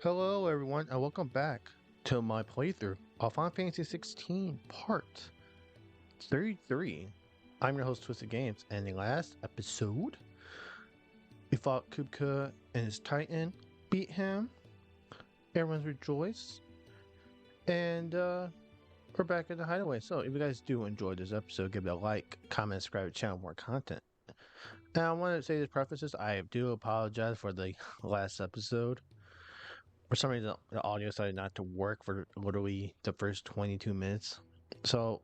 Hello everyone and welcome back to my playthrough of Final Fantasy 16 Part 33. I'm your host Twisted Games, and in the last episode we fought Kubka and his Titan, beat him, everyone's rejoiced, and we're back at the hideaway. So if you guys do enjoy this episode, give it a like, comment, subscribe to the channel for more content. Now I want to say this prefaces, I do apologize for the last episode. For some reason, the audio decided not to work for literally the first 22 minutes. So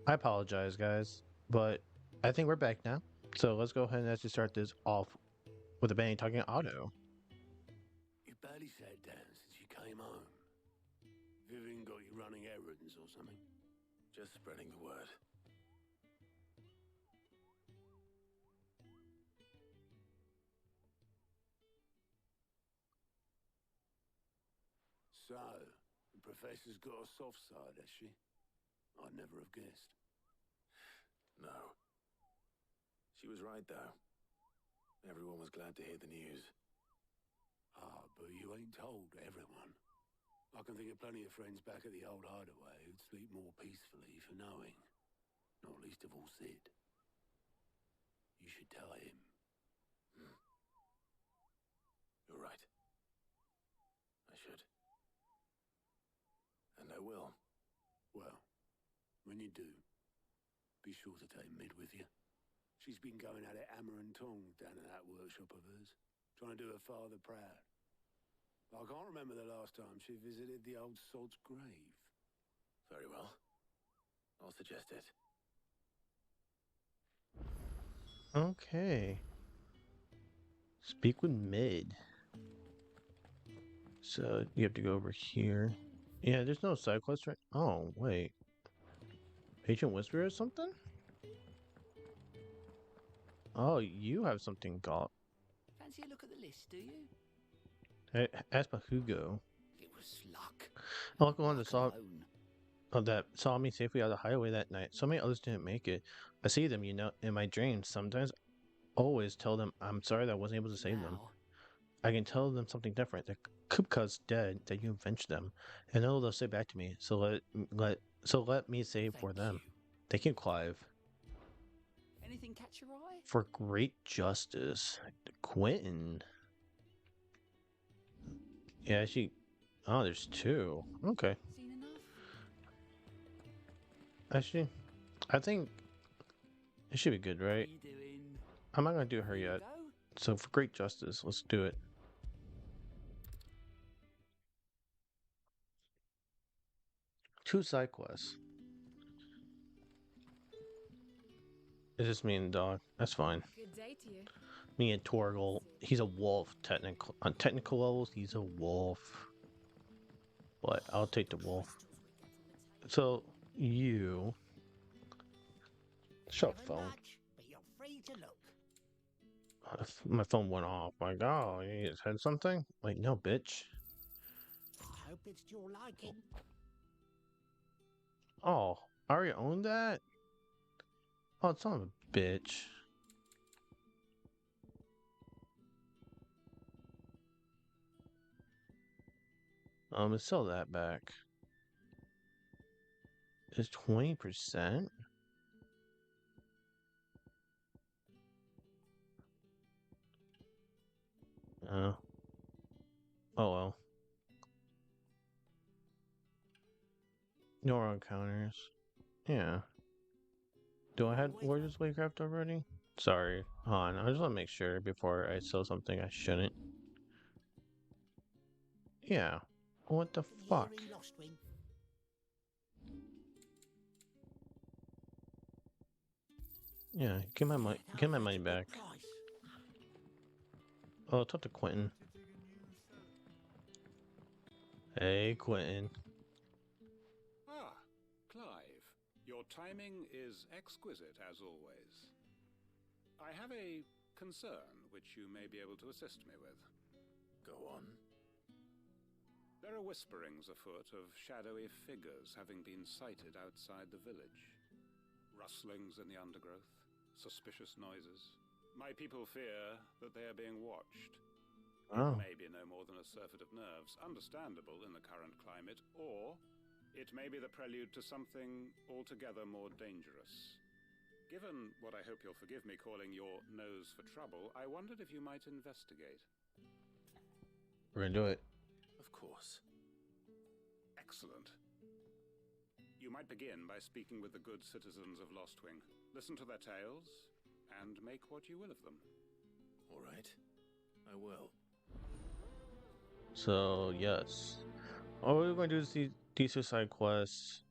I apologize, guys, but I think we're back now. So let's go ahead and actually start this off with a bang talking auto. You barely sat down since you came home. Vivian got you running errands or something? Just spreading the word. So, the professor's got a soft side, has she? I'd never have guessed. No. She was right, though. Everyone was glad to hear the news. Ah, but you ain't told everyone. I can think of plenty of friends back at the old hideaway who'd sleep more peacefully for knowing. Not least of all Sid. You should tell him. You're right. I should. And I will. Well, when you do, be sure to take Mid with you. She's been going at it hammer and tongs down in that workshop of hers, trying to do her father proud. I can't remember the last time she visited the old sod's grave. Very well. I'll suggest it. Okay. Speak with Mid. So you have to go over here. Yeah, there's no side quest, right? Oh, wait. Patient Whisperer or something? Oh, you have something got. Fancy a look at the list, do you? Ask about Hugo. It was luck. I'll go on to Luck saw alone. that saw me safely out of the highway that night. So many others didn't make it. I see them, in my dreams. Sometimes always tell them I'm sorry that I wasn't able to save them. Now, I can tell them something different. That Kupka's dead, that you avenged them. And know they'll say back to me. So let me save for thank them. you. Thank you, Clive. Anything catch your eye? For great justice. Quentin. Yeah, oh, there's two. Okay. Seen enough? Actually, I think it should be good, What are right? you doing? I'm not gonna do her Here we yet. go. So for great justice, let's do it. Two side quests. It's just me and the dog. That's fine. Good day to you. Me and Torgal. He's a wolf. On technical levels, he's a wolf. But I'll take the wolf. So you. Shut up, phone. But you're free to look. My phone went off. Like, oh, you said something? Like, no, bitch. I hope it's to your liking. Oh, I already own that? Oh, son of a bitch. Let's sell that back. Is 20%? Oh well. No encounters. Yeah. Do I have Warriors Waycraft already? Sorry. Hold on. I just want to make sure before I sell something I shouldn't. Yeah. What the fuck? Yeah, get my money. Get my money back. Oh, talk to Quentin. Hey, Quentin. Ah, Clive. Your timing is exquisite, as always. I have a concern which you may be able to assist me with. Go on. There are whisperings afoot of shadowy figures having been sighted outside the village. Rustlings in the undergrowth, suspicious noises. My people fear that they are being watched. Oh. It may be no more than a surfeit of nerves, understandable in the current climate, or it may be the prelude to something altogether more dangerous. Given what I hope you'll forgive me calling your nose for trouble, I wondered if you might investigate. We're gonna do it. Of course. Excellent. You might begin by speaking with the good citizens of Lostwing. Listen to their tales, and make what you will of them. All right. I will. So yes. All we're going to do is these are side quests.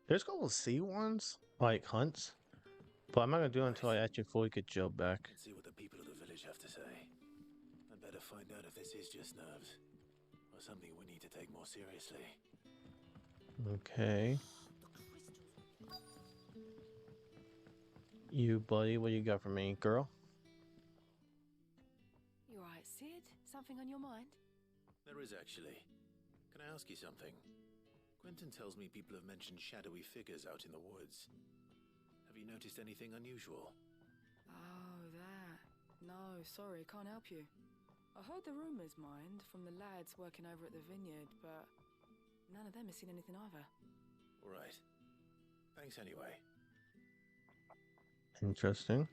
There's a couple of sea ones, like hunts, but I'm not gonna do it until I actually fully get Joe back. Let's see what the people of the village have to say. I'd better find out if this is just nerves, or something we need to take more seriously. Okay. You, buddy, what you got for me, girl? You alright, Sid? Something on your mind? There is actually. Can I ask you something? Quentin tells me people have mentioned shadowy figures out in the woods. Have you noticed anything unusual? Oh, that. No, sorry, can't help you. I heard the rumours, mind, from the lads working over at the vineyard, but none of them has seen anything either. All right. Thanks anyway. Interesting.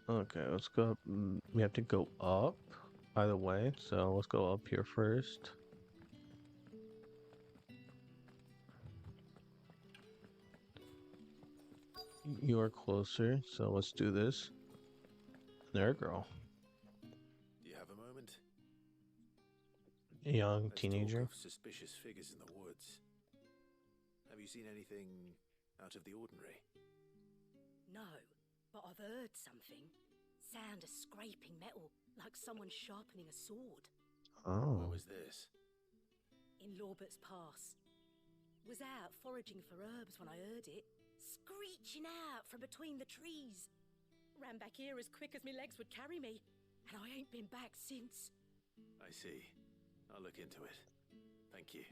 Okay, let's go up. We have to go up either way, so let's go up here first. You're closer, so let's do this. There, girl. Do you have a moment? Young There's teenager. talk of suspicious figures in the woods. Have you seen anything out of the ordinary? No, but I've heard something. Sound of scraping metal, like someone sharpening a sword. Oh. Where was this? In Lorbert's Pass. Was out foraging for herbs when I heard it, screeching out from between the trees. Ran back here as quick as my legs would carry me, and I ain't been back since. I see. I'll look into it. Thank you.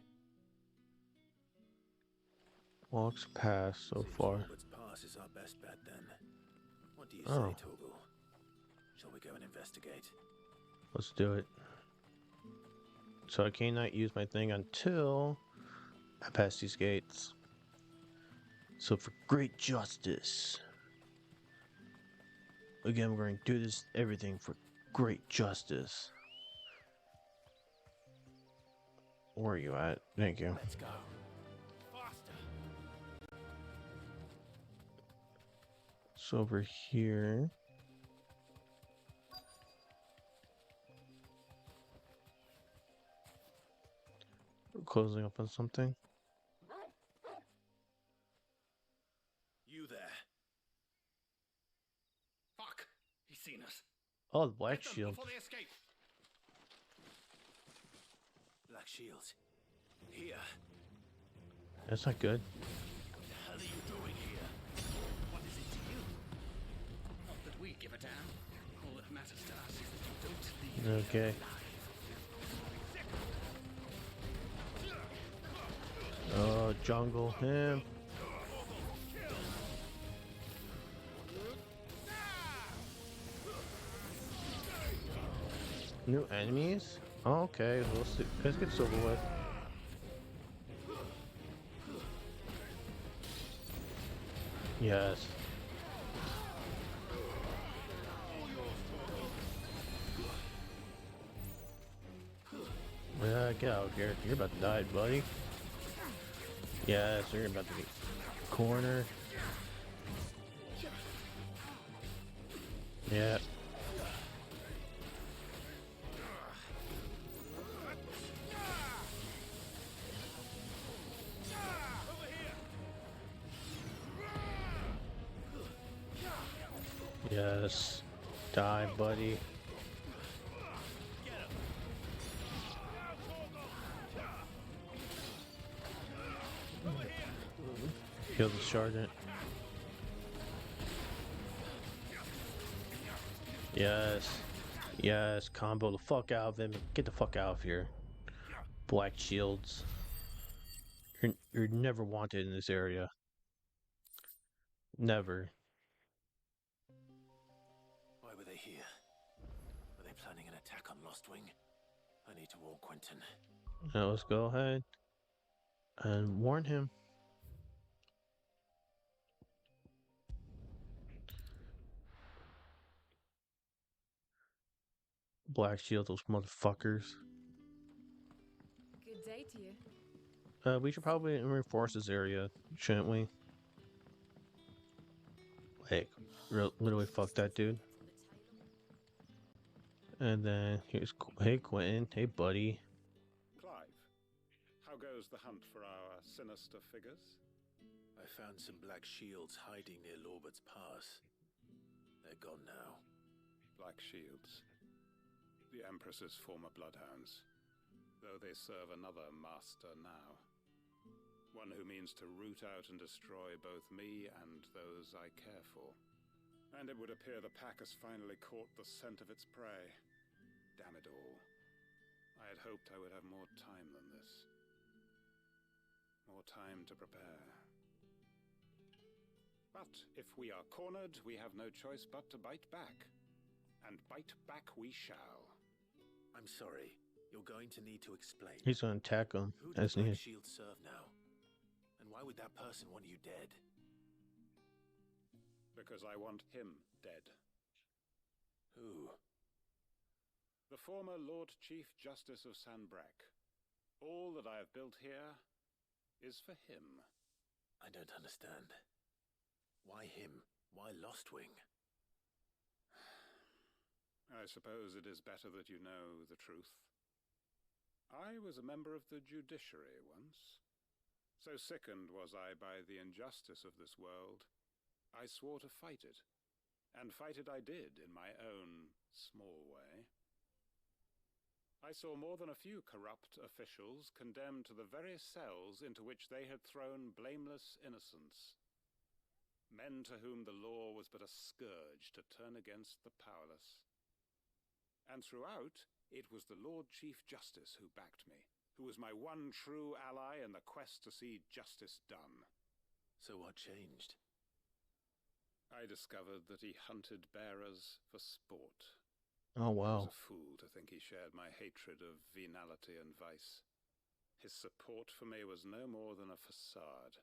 Walks past so Seems far. Robert's Pass is our best bet then. What do you Oh. say, Torgal? Shall we go and investigate? Let's do it. So I cannot use my thing until I pass these gates. So for great justice. Again, we're going to do this everything for great justice. Where are you at? Thank you. Let's go. Faster. So over here. We're closing up on something. You there. Fuck! He's seen us. Oh, the black Get them shield. before they escape. Black Shields. Here. That's not good. What the hell are you doing here? What is it to you? Not that we give a damn. All that matters to us is that you don't leave. Okay. Oh, jungle him. New enemies? Oh, okay, let's get this over with. Yes. Yeah, get out of here. You're about to die, buddy. Yes, you're about to get cornered. Yeah. Yes. Die, buddy. Kill the sergeant. Yes. Yes, combo the fuck out of him. Get the fuck out of here. Black shields. You're never wanted in this area. Never. Why were they here? Were they planning an attack on Lost Wing? I need to warn Quentin. Now let's go ahead and warn him. Black Shield, those motherfuckers. Good day to you. We should probably reinforce this area, shouldn't we? Like, literally fuck that dude. And then here's, hey Quentin, hey buddy. Clive, how goes the hunt for our sinister figures? I found some black shields hiding near Lorbert's Pass. They're gone now. Black Shields. The Empress's former bloodhounds. Though they serve another master now. One who means to root out and destroy both me and those I care for. And it would appear the pack has finally caught the scent of its prey. Damn it all. I had hoped I would have more time than this. More time to prepare. But if we are cornered, we have no choice but to bite back. And bite back we shall. I'm sorry. You're going to need to explain. He's gonna attack him Who does as needed. Black Shield serve now? And why would that person want you dead? Because I want him dead. Who? The former Lord Chief Justice of Sanbreque. All that I have built here is for him. I don't understand. Why him? Why Lost Wing? I suppose it is better that you know the truth. I was a member of the judiciary once. So sickened was I by the injustice of this world, I swore to fight it. And fight it I did in my own small way. I saw more than a few corrupt officials condemned to the very cells into which they had thrown blameless innocents. Men to whom the law was but a scourge to turn against the powerless. And throughout, it was the Lord Chief Justice who backed me, who was my one true ally in the quest to see justice done. So what changed? I discovered that he hunted bearers for sport. Oh I wow. was a fool to think he shared my hatred of venality and vice. His support for me was no more than a facade,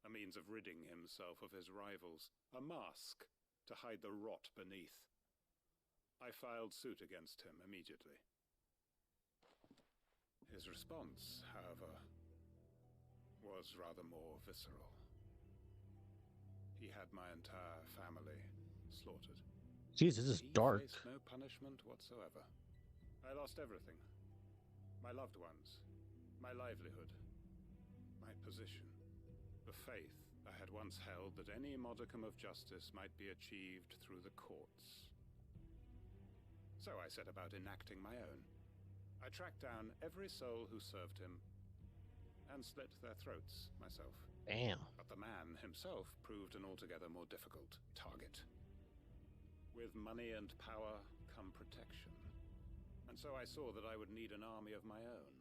a means of ridding himself of his rivals, a mask to hide the rot beneath. I filed suit against him immediately. His response, however, was rather more visceral. He had my entire family slaughtered. Jesus, this is He dark. faced no punishment whatsoever. I lost everything. My loved ones, my livelihood, my position, the faith I had once held that any modicum of justice might be achieved through the courts. So I set about enacting my own. I tracked down every soul who served him and slit their throats myself. Damn. But the man himself proved an altogether more difficult target. With money and power come protection. And so I saw that I would need an army of my own.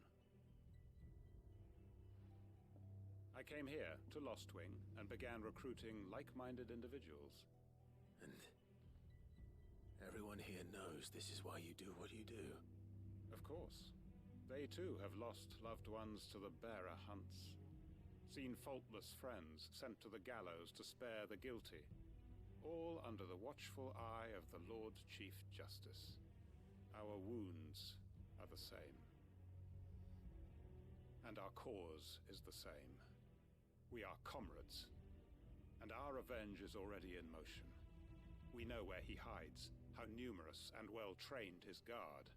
I came here to Lost Wing and began recruiting like-minded individuals. And everyone here knows this is why you do what you do. Of course. They too have lost loved ones to the bearer hunts. Seen faultless friends sent to the gallows to spare the guilty. All under the watchful eye of the Lord Chief Justice. Our wounds are the same. And our cause is the same. We are comrades. And our revenge is already in motion. We know where he hides, how numerous and well-trained his guard.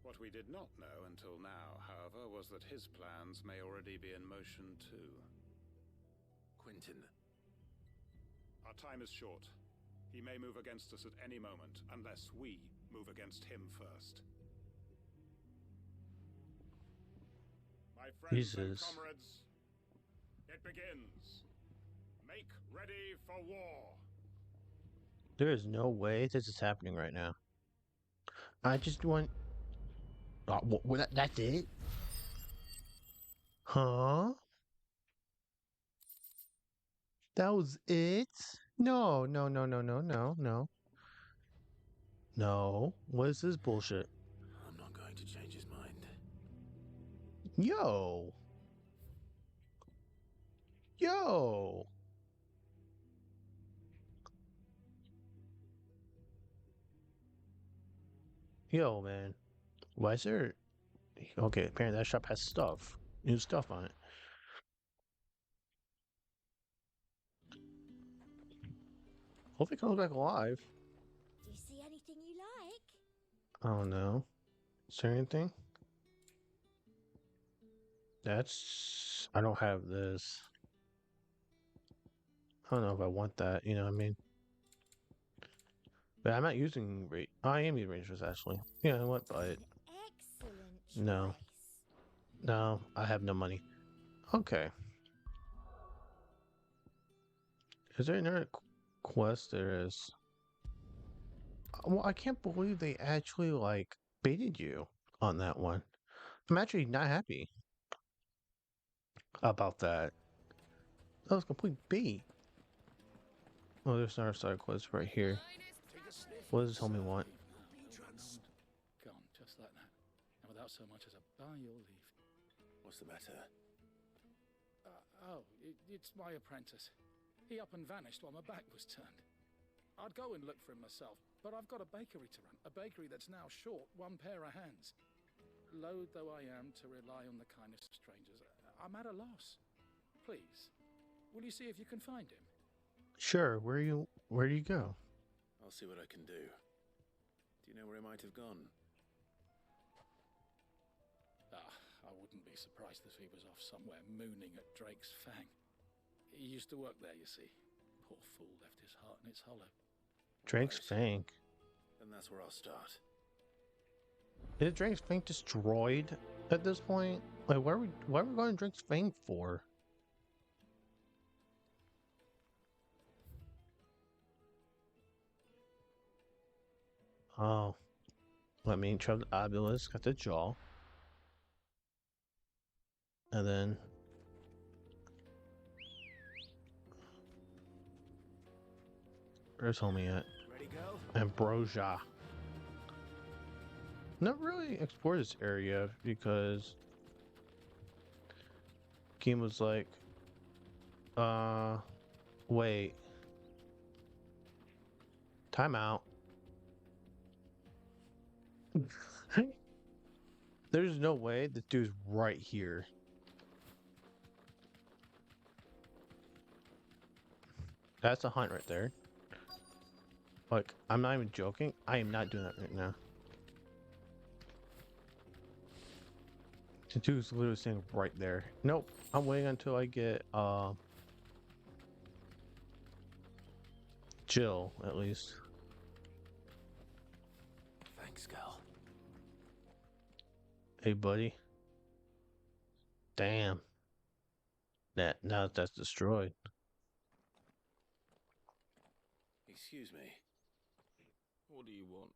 What we did not know until now, however, was that his plans may already be in motion too. Quentin. Our time is short. He may move against us at any moment, unless we move against him first. My friends and Jesus. comrades, it begins. Make ready for war. There is no way this is happening right now. I just want. Oh, that's it? Huh? That was it? No, no, no, no, no, no, no. No. What is this bullshit? I'm not going to change his mind. Yo. Yo. Yo, man. Why is there... Okay, apparently that shop has stuff. New stuff on it. Hope it comes back alive. Do you see anything you like? I don't know. Is there anything? That's... I don't have this. I don't know if I want that, you know what I mean? But I'm not using... I am using Rangers, actually. You know what? But... Excellent choice. No. No, I have no money. Okay. Is there another quest? There is. Well, I can't believe they actually, like, baited you on that one. I'm actually not happy about that. That was complete bait. Oh, there's another side quest right here. What does this homie want? Gone, just like that. And without so much as a by your leave. What's the matter? It's my apprentice. He up and vanished while my back was turned. I'd go and look for him myself, but I've got a bakery to run. A bakery that's now short one pair of hands. Loath though I am to rely on the kindness of strangers, I'm at a loss. Please, will you see if you can find him? Sure. Where do you go? I'll see what I can do. Do you know where he might have gone? I wouldn't be surprised if he was off somewhere mooning at Drake's Fang. He used to work there, you see. Poor fool left his heart in its hollow. Drake's Fang. Then that's where I'll start. Is Drake's Fang destroyed at this point? Like, why are we going to Drake's Fang for? Oh. Let me try the obelisk at the jaw. And then... Where's homie at? Ready, go? Ambrosia. Not really explored this area because game was like, wait. Time out. There's no way this dude's right here. That's a hunt right there. Like, I'm not even joking. I am not doing that right now. The dude's literally standing right there. Nope. I'm waiting until I get Jill, at least. Thanks, girl. Hey, buddy. Damn. Now that's destroyed. Excuse me. What do you want?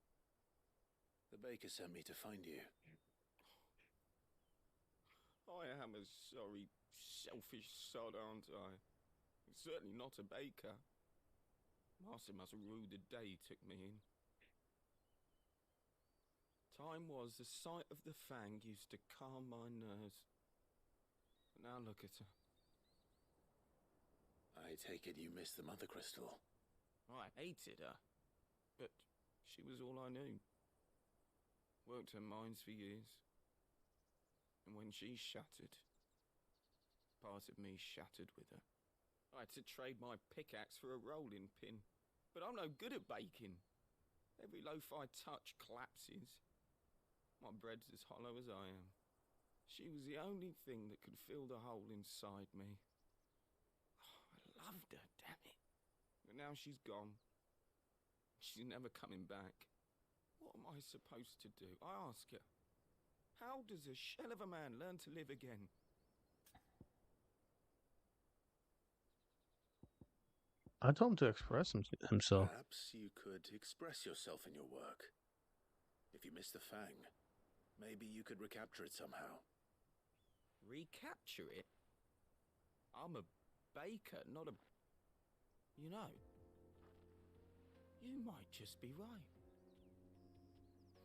The baker sent me to find you. I am a sorry, selfish sod, aren't I? Certainly not a baker. Master must have rue the day he took me in. Time was the sight of the Fang used to calm my nerves. But now look at her. I take it you missed the Mother Crystal. I hated her, but she was all I knew. Worked her mines for years. And when she shattered, part of me shattered with her. I had to trade my pickaxe for a rolling pin, but I'm no good at baking. Every loaf I touch collapses. My bread's as hollow as I am. She was the only thing that could fill the hole inside me. I loved her, damn it. But now she's gone. She's never coming back. What am I supposed to do? I ask her. How does a shell of a man learn to live again? I told him to express himself. Perhaps you could express yourself in your work. If you missed the Fang, maybe you could recapture it somehow. Recapture it? I'm a baker, not a... You know, you might just be right.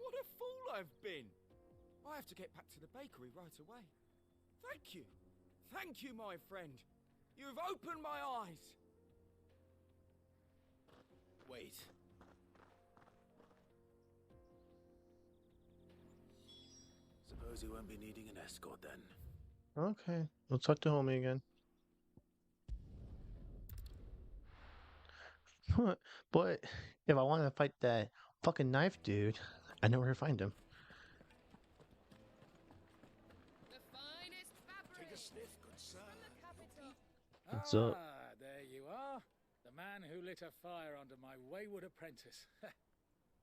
What a fool I've been! I have to get back to the bakery right away. Thank you! Thank you, my friend! You've opened my eyes! Wait. Suppose you won't be needing an escort then. Okay, we'll talk to homie again. But if I want to fight that fucking knife dude, I know where to find him. The finest fabric. Take a sniff, good sir. From the capital. What's up? There you are. The man who lit a fire under my wayward apprentice.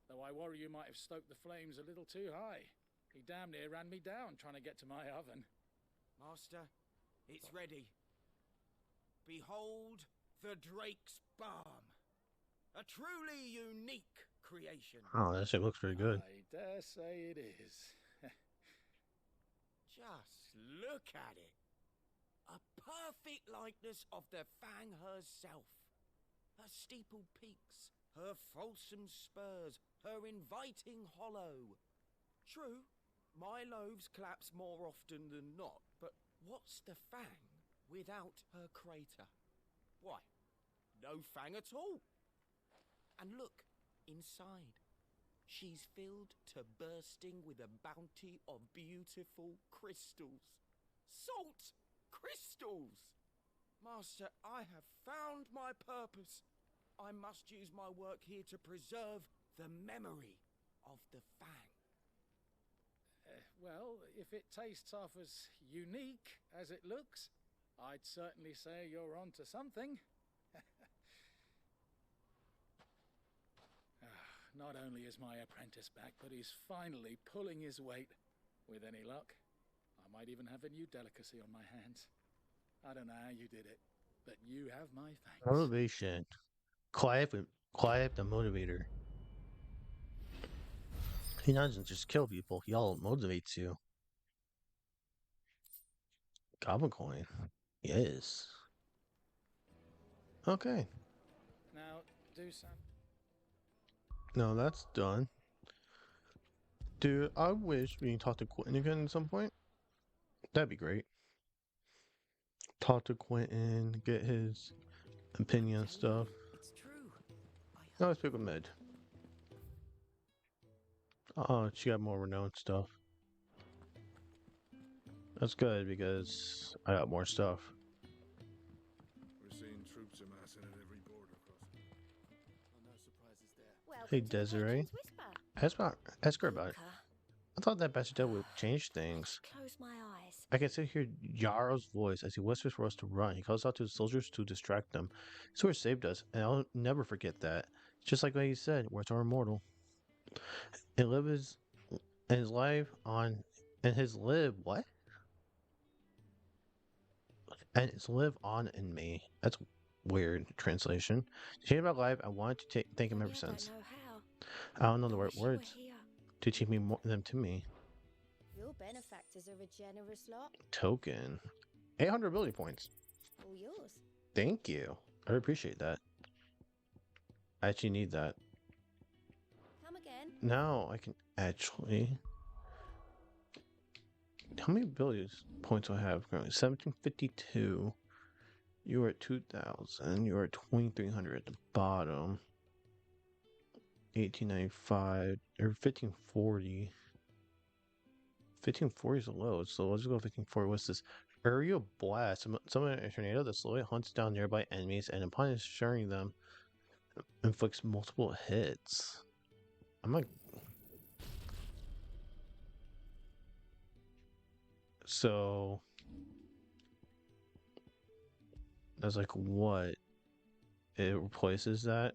Though I worry you might have stoked the flames a little too high. He damn near ran me down trying to get to my oven. Master, it's ready. Behold the Drake's Balm. A truly unique creation. Oh, that shit looks pretty good. I dare say it is. Just look at it. A perfect likeness of the Fang herself. Her steepled peaks, her fulsome spurs, her inviting hollow. True, my loaves collapse more often than not, but what's the Fang without her crater? Why, no Fang at all. And look, inside. She's filled to bursting with a bounty of beautiful crystals. Salt crystals! Master, I have found my purpose. I must use my work here to preserve the memory of the Fang. Well, if it tastes half as unique as it looks, I'd certainly say you're onto something. Not only is my apprentice back, but he's finally pulling his weight. With any luck, I might even have a new delicacy on my hands. I don't know how you did it, but you have my thanks. Motivation. Clive the motivator. He doesn't just kill people, he all motivates you. Goblin coin. Yes. Okay. Now, do some. No, that's done. Dude, I wish we can talk to Quentin again at some point. That'd be great. Talk to Quentin, get his opinion and stuff. It's true. No, let's pick with Med. She got more renowned stuff. That's good because I got more stuff. We're seeing troops amassing at every border crossing. Well, no surprises there. Welcome Hey, to the Desiree. Patron's Whisper. Ask her about it. Luca, I thought that Bastille would change things. close my eyes. I can still hear Yaro's voice as he whispers for us to run. He calls out to the soldiers to distract them. It's where saved us, and I'll never forget that. Just like what he said, words are immortal. And live his life on, and his live what? And it's live on in me. That's weird translation. To about life, I wanted to thank him ever Only I since. don't know how. I don't know the right wish you were words here. to teach me them to me. Your benefactors are a generous lot. Token. 800 ability points. All yours. Thank you. I appreciate that. I actually need that. Come again. Now I can actually... How many abilities points do I have currently? 1752. You are at 2000. You are at 2300 at the bottom. 1895 or 1540. 1540 is the lowest, so let's go 1540. What's this? Aerial blast. Summon a tornado that slowly hunts down nearby enemies and upon ensuring them inflicts multiple hits. I'm like, so that's like what? It replaces that?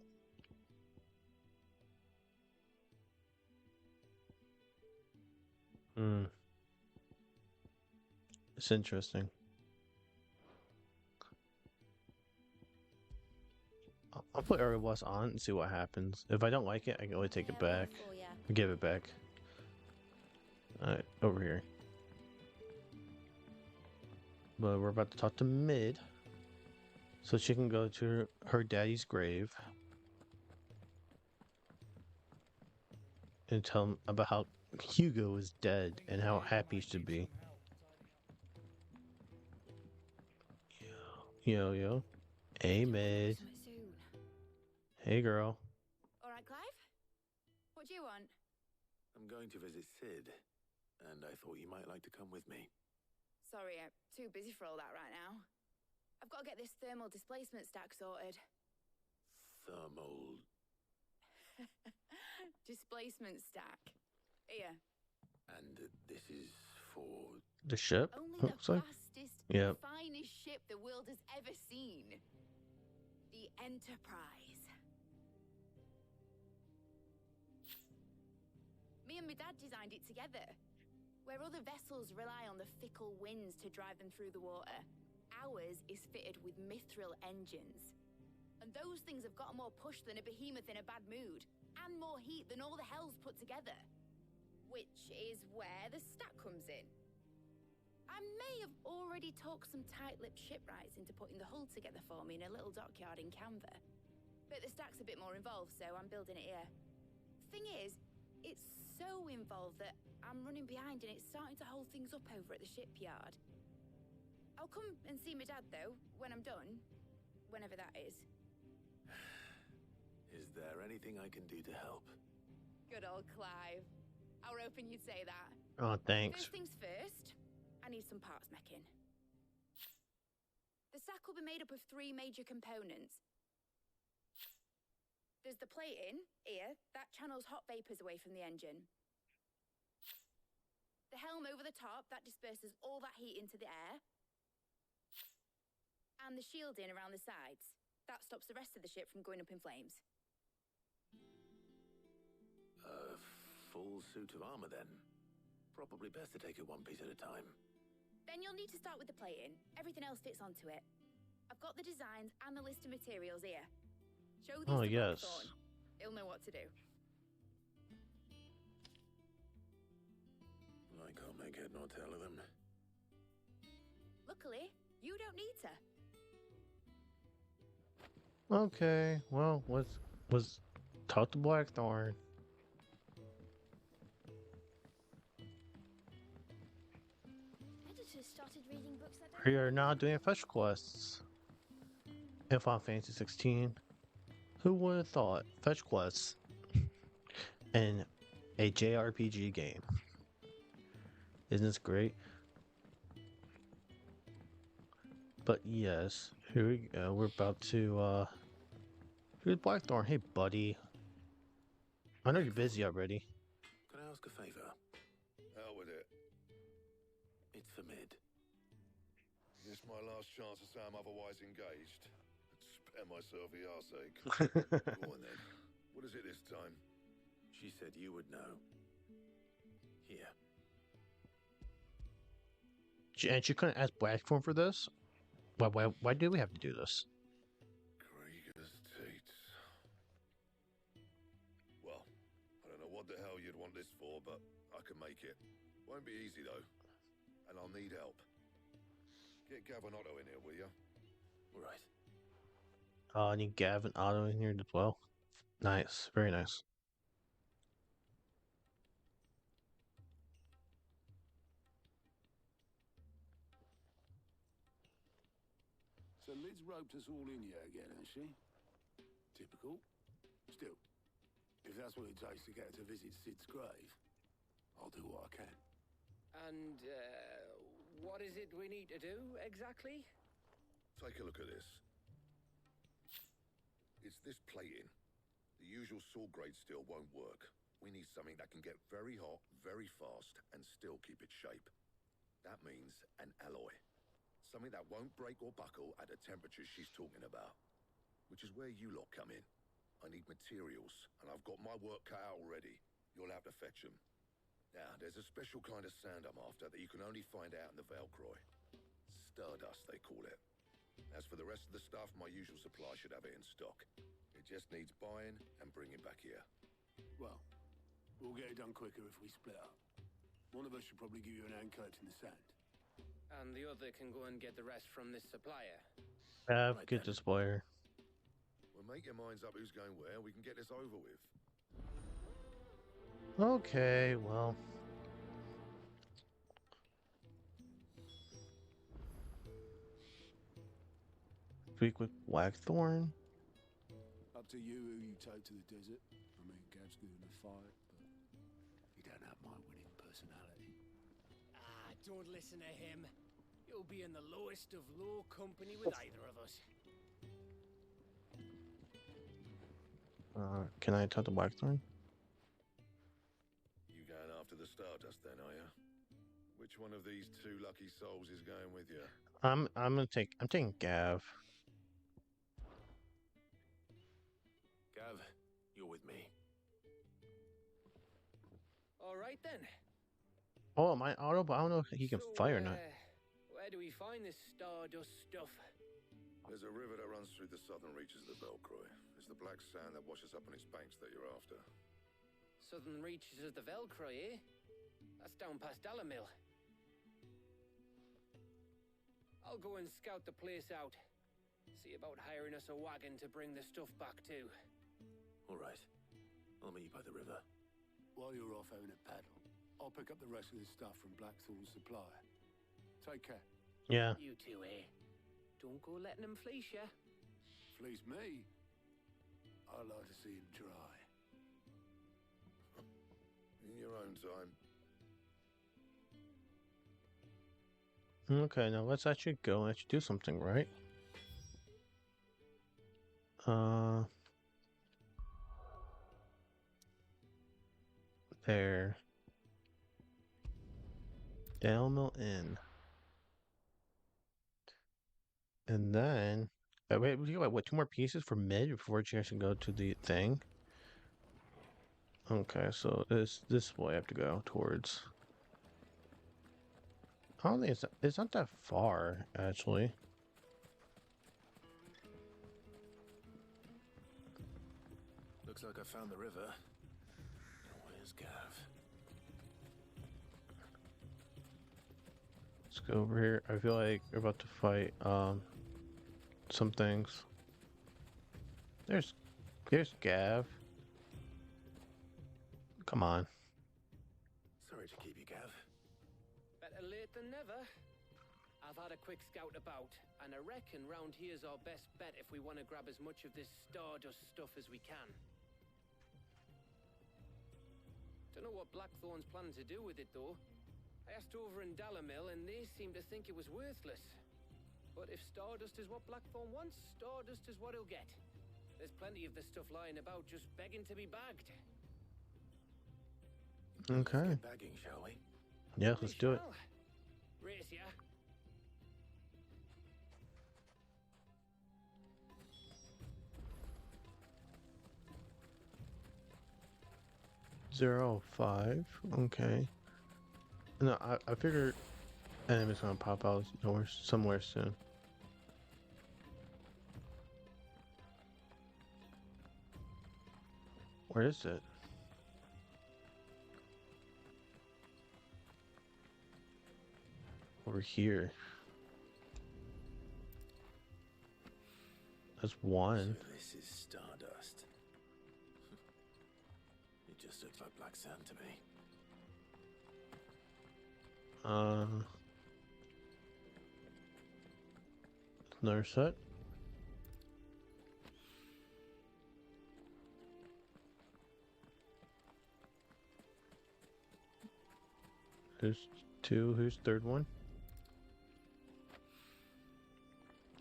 It's interesting. I'll put Aerial Blast on and see what happens. If I don't like it, I can always take it back. For ya. Give it back. Alright, over here. But we're about to talk to Mid. So she can go to her daddy's grave. and tell him about how Hugo is dead and how happy he should be. Yo. Hey, Maid. Soon. Hey, girl. All right, Clive? What do you want? I'm going to visit Sid, and I thought you might like to come with me. Sorry, I'm too busy for all that right now. I've got to get this thermal displacement stack sorted. Thermal... Displacement stack. Here. And this is for... The ship? Only Oh, the sorry. fastest, Yep. finest ship the world has ever seen. The Enterprise. Me and my dad designed it together. Where other vessels rely on the fickle winds to drive them through the water, ours is fitted with mithril engines. And those things have got more push than a behemoth in a bad mood, and more heat than all the hells put together. Which is where the stack comes in. I may have already talked some tight-lipped shipwrights into putting the hull together for me in a little dockyard in Canva. But the stack's a bit more involved, so I'm building it here. Thing is, it's so involved that I'm running behind and it's starting to hold things up over at the shipyard. I'll come and see my dad, though, when I'm done. Whenever that is. Is there anything I can do to help? Good old Clive. I were hoping you'd say that. Oh, thanks. First things first, I need some parts mecking. The stack will be made up of 3 major components. There's the plating, here, that channels hot vapors away from the engine. The helm over the top, that disperses all that heat into the air. And the shielding around the sides. That stops the rest of the ship from going up in flames. A full suit of armor, then. Probably best to take it one piece at a time. Then you'll need to start with the plating. Everything else fits onto it. I've got the designs and the list of materials here. Show these Oh, to yes. Blackthorn. He'll know what to do. I can't make head nor tail of them. Luckily, you don't need to. Okay, well, was talk to Blackthorn. Editors started reading books that don't We are now doing fetch quests in Final Fantasy 16. Who would have thought fetch quests in a JRPG game? Isn't this great? But yes, here we go. We're about to here's Blackthorn. Hey buddy. I know you're busy already. Can I ask a favor? Hell with it. It's for Mid. This my last chance to say I'm otherwise engaged. Spare myself the arseache. Go on then. What is it this time? She said you would know. Here. And she couldn't ask Blackthorn for this? Why do we have to do this? Krieger's teats. Well, I don't know what the hell you'd want this for, but I can make it. Won't be easy though. And I'll need help. Get Gavin Otto in here, will you? Right. I need Gavin Otto in here as well. Nice, very nice. So Lid's roped us all in here again, hasn't she? Typical. Still, if that's what it takes to get her to visit Sid's grave, I'll do what I can. And, what is it we need to do, exactly? Take a look at this. It's this plating. The usual saw grade steel won't work. We need something that can get very hot, very fast, and still keep its shape. That means an alloy. Something that won't break or buckle at the temperatures she's talking about. Which is where you lot come in. I need materials, and I've got my work cut out already. You'll have to fetch them. Now, there's a special kind of sand I'm after that you can only find out in the Valcroy. Stardust, they call it. As for the rest of the stuff, my usual supply should have it in stock. It just needs buying and bringing back here. Well, we'll get it done quicker if we split up. One of us should probably give you an hand collecting the sand. And the other can go and get the rest from this supplier. Good displayer. Well, make your minds up who's going where, we can get this over with. Okay, well. Speak with Blackthorn. Up to you who you take to the desert. I mean, Gav's good in a fight, but you don't have my winning personality. Ah, don't listen to him. You'll be in the lowest of low company with either of us. Can I talk to Blackthorn? You going after the Stardust then, are you? Which one of these two lucky souls is going with you? I'm taking Gav. Gav, you're with me. All right then. Oh, my auto, but I don't know if he can fire or not. Where do we find this Stardust stuff? There's a river that runs through the southern reaches of the Velcroy. It's the black sand that washes up on its banks that you're after. Southern reaches of the Velcroy, eh? That's down past Dalamil. I'll go and scout the place out. See about hiring us a wagon to bring the stuff back to. All right. I'll meet you by the river. While you're off having a paddle, I'll pick up the rest of the stuff from Blackthorn's supply. Take care. Yeah. You two, eh? Don't go letting him fleece ya. Fleece me? I like to see him try. In your own time. Okay, now let's actually go and actually do something, right? There. Dalemill Inn. And then, wait, we got what, 2 more pieces for mid before you actually go to the thing? Okay, so this way I have to go towards. I don't think it's not that far, actually. Looks like I found the river. Where's Gav? Let's go over here. I feel like we're about to fight some things. There's Gav. Come on. Sorry to keep you, Gav. Better late than never. I've had a quick scout about, and I reckon round here's our best bet if we want to grab as much of this Stardust stuff as we can. Don't know what Blackthorn's planning to do with it, though. I asked over in Dalamil, and they seem to think it was worthless. But if Stardust is what Blackthorn wants, Stardust is what he'll get. There's plenty of this stuff lying about, just begging to be bagged. Okay. Let's get bagging, shall we? Yeah, let's do it. Race, yeah? Zero 5. Okay. No, I figured enemy's gonna pop out somewhere soon. Where is it? Over here. That's one. So this is Stardust. It just looks like black sand to me. Another set. There's 2. Who's third one?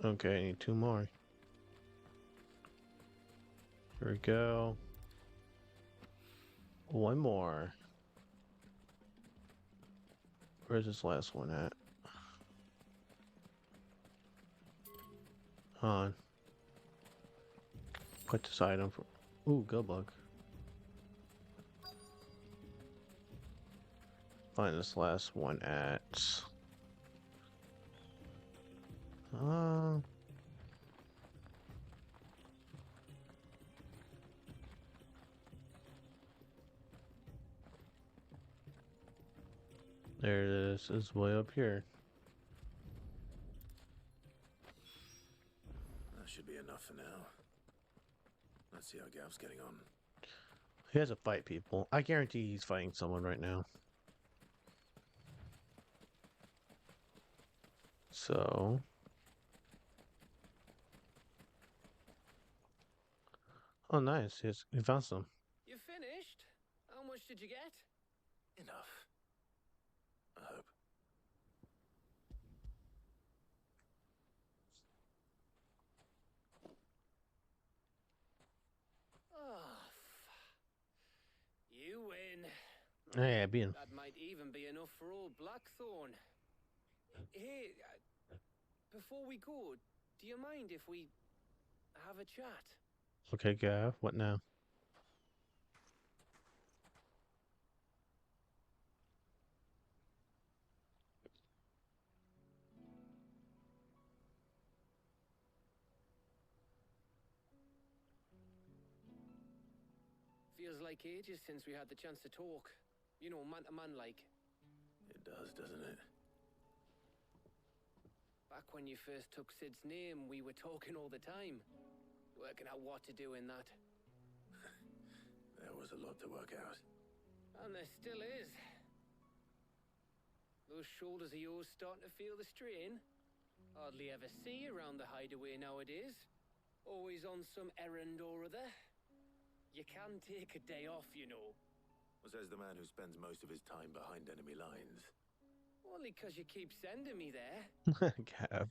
Okay, I need 2 more. Here we go. 1 more. Where's this last one at? On. Put this item for. Ooh, go bug. Find this last one at. There it is. It's way up here. That should be enough for now. Let's see how Gav's getting on. He has to fight people. I guarantee he's fighting someone right now. So... Oh, nice. He found some. You finished? How much did you get? Enough. I hope. Oh, you win. Yeah, being. That might even be enough for old Blackthorn. Hey, before we go, do you mind if we have a chat? Okay, Gav. What now? Feels like ages since we had the chance to talk. You know, man to man like. It does, doesn't it? Back when you first took Sid's name, we were talking all the time. Working out what to do in that. There was a lot to work out. And there still is. Those shoulders of yours starting to feel the strain. Hardly ever see you around the hideaway nowadays. Always on some errand or other. You can take a day off, you know. Well, says the man who spends most of his time behind enemy lines. Only 'cause you keep sending me there. Gav.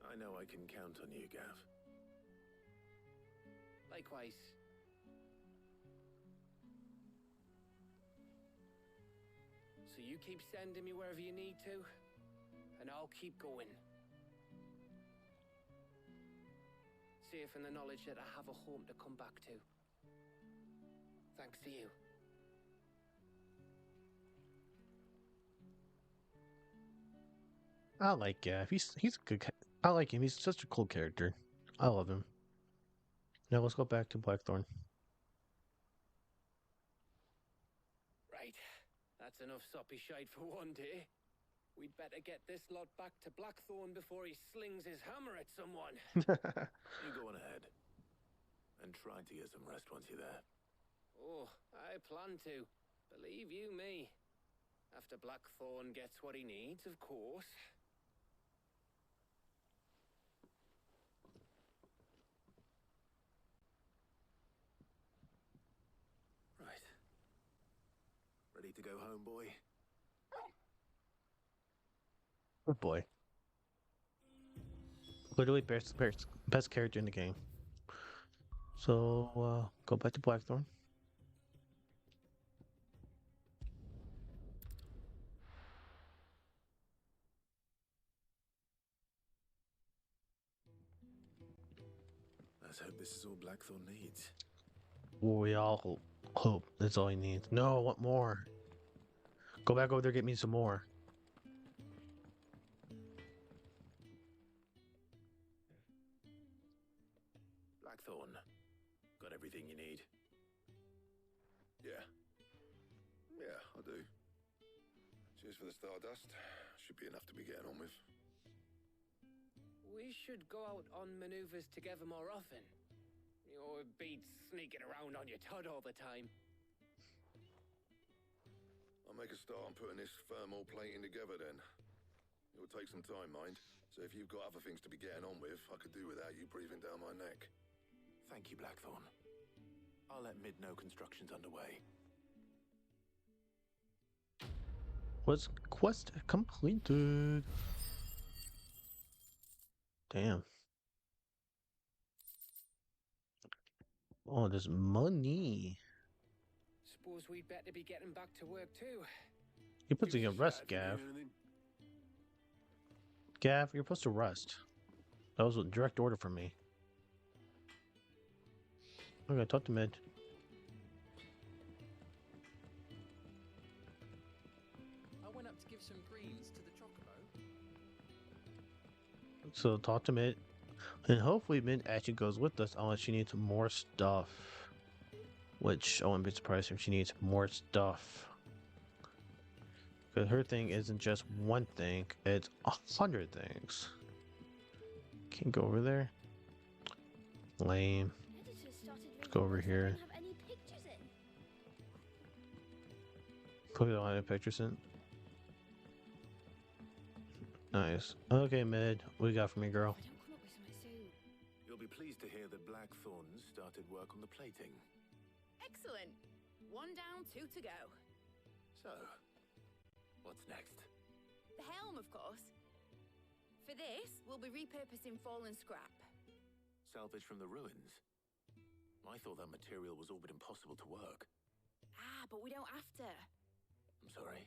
I know I can count on you, Gav. Likewise. So you keep sending me wherever you need to, and I'll keep going. Safe in the knowledge that I have a home to come back to. Thanks to you. I like Gav. He's a good. I like him. He's such a cool character. I love him. Now let's go back to Blackthorn. Right. That's enough soppy shite for one day. We'd better get this lot back to Blackthorn before he slings his hammer at someone. You go on ahead. And try to get some rest once you're there. Oh, I plan to. Believe you me. After Blackthorn gets what he needs, of course. Right. Ready to go home, boy? Good boy. Literally best character in the game. So, go back to Blackthorn. Let's hope this is all Blackthorn needs. We all hope that's all he needs. No, I want more. Go back over there, get me some more. Blackthorn, got everything you need? Yeah. Yeah, I do. Cheers for the Stardust. Should be enough to be getting on with. We should go out on maneuvers together more often. You know, it beats sneaking around on your tud all the time. I'll make a start on putting this thermal plating together then. It will take some time, mind. So if you've got other things to be getting on with, I could do without you breathing down my neck. Thank you, Blackthorn. I'll let Mid know construction's underway. Was quest completed? Damn. Oh, there's money. Suppose we'd better be getting back to work too. You're supposed to get rest, Gav. Gav, you're supposed to rest. That was a direct order from me. Okay, talk to Mid. I went up to give some greens to the chocobo. So talk to Mid. And hopefully Mid actually goes with us unless she needs more stuff. Which I wouldn't be surprised if she needs more stuff. Because her thing isn't just one thing, it's 100 things. Can't go over there. Lame. Editor started go over here. Have any pictures in? Put it on a picture in. Nice. Okay, Mid. What you got for me, girl? If I don't come up with something soon. You'll be pleased to hear that Blackthorn started work on the plating. Excellent. 1 down, 2 to go. So, what's next? The helm, of course. For this, we'll be repurposing fallen scrap. Salvage from the ruins. I thought that material was all but impossible to work. Ah, but we don't have to. I'm sorry.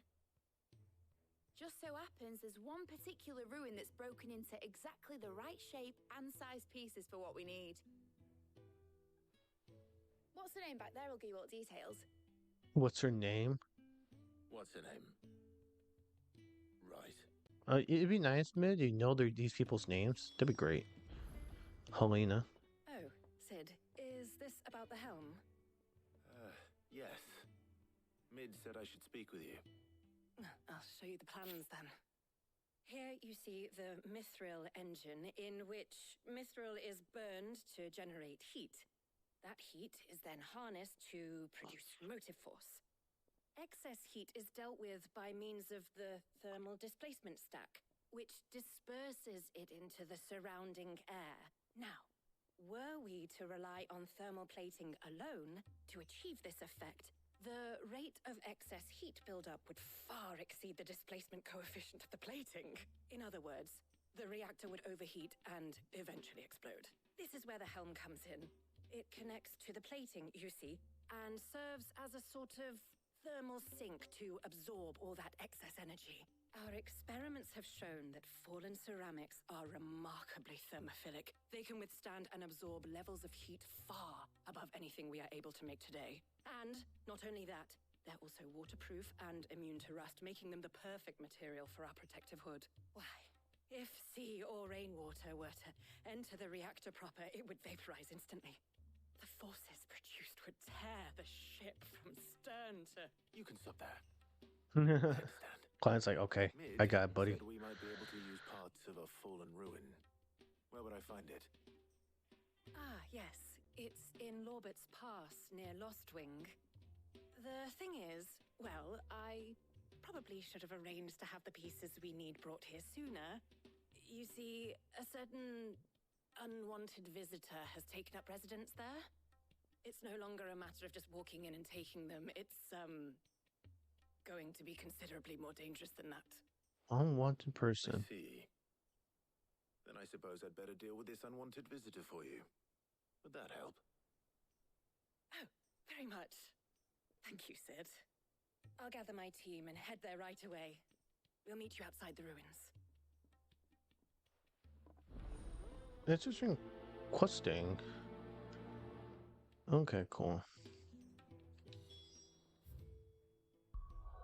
Just so happens there's one particular ruin that's broken into exactly the right shape and size pieces for what we need. What's the name back there? I'll give you all the details. What's her name? What's her name? Right. It'd be nice, Mid. You know these people's names. That'd be great. Helena. Oh, Sid, is this about the helm? Yes. Mid said I should speak with you. I'll show you the plans then. Here you see the mithril engine, in which mithril is burned to generate heat. That heat is then harnessed to produce motive force. Excess heat is dealt with by means of the thermal displacement stack, which disperses it into the surrounding air. Now, were we to rely on thermal plating alone to achieve this effect, the rate of excess heat buildup would far exceed the displacement coefficient of the plating. In other words, the reactor would overheat and eventually explode. This is where the helm comes in. It connects to the plating, you see, and serves as a sort of thermal sink to absorb all that excess energy. Our experiments have shown that fallen ceramics are remarkably thermophilic. They can withstand and absorb levels of heat far above anything we are able to make today. And not only that, they're also waterproof and immune to rust, making them the perfect material for our protective hood. Why, if sea or rainwater were to enter the reactor proper, it would vaporize instantly. The forces produced would tear the ship from stern to... You can stop there. I understand. Client's like, okay, Mid I got it, buddy. said we might be able to use parts of a fallen ruin. Where would I find it? Ah, yes. It's in Lorbert's Pass, near Lostwing. The thing is, well, I probably should have arranged to have the pieces we need brought here sooner. You see, a certain unwanted visitor has taken up residence there. It's no longer a matter of just walking in and taking them. It's, going to be considerably more dangerous than that. Unwanted person. I see. Then I suppose I'd better deal with this unwanted visitor for you. Would that help? Oh, very much. Thank you, Sid. I'll gather my team and head there right away. We'll meet you outside the ruins. Interesting questing. Okay, cool.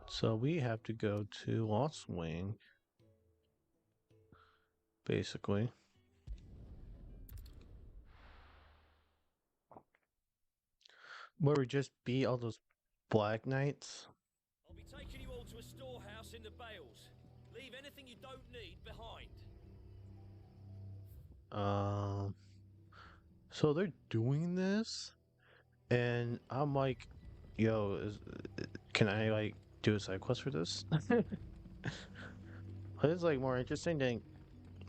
So we have to go to Lost Wing, basically. Where we just beat all those Black Knights. I'll be taking you all to a storehouse in the Bales. Leave anything you don't need behind. So they're doing this, and I'm like, yo, can I like do a side quest for this? It's like more interesting than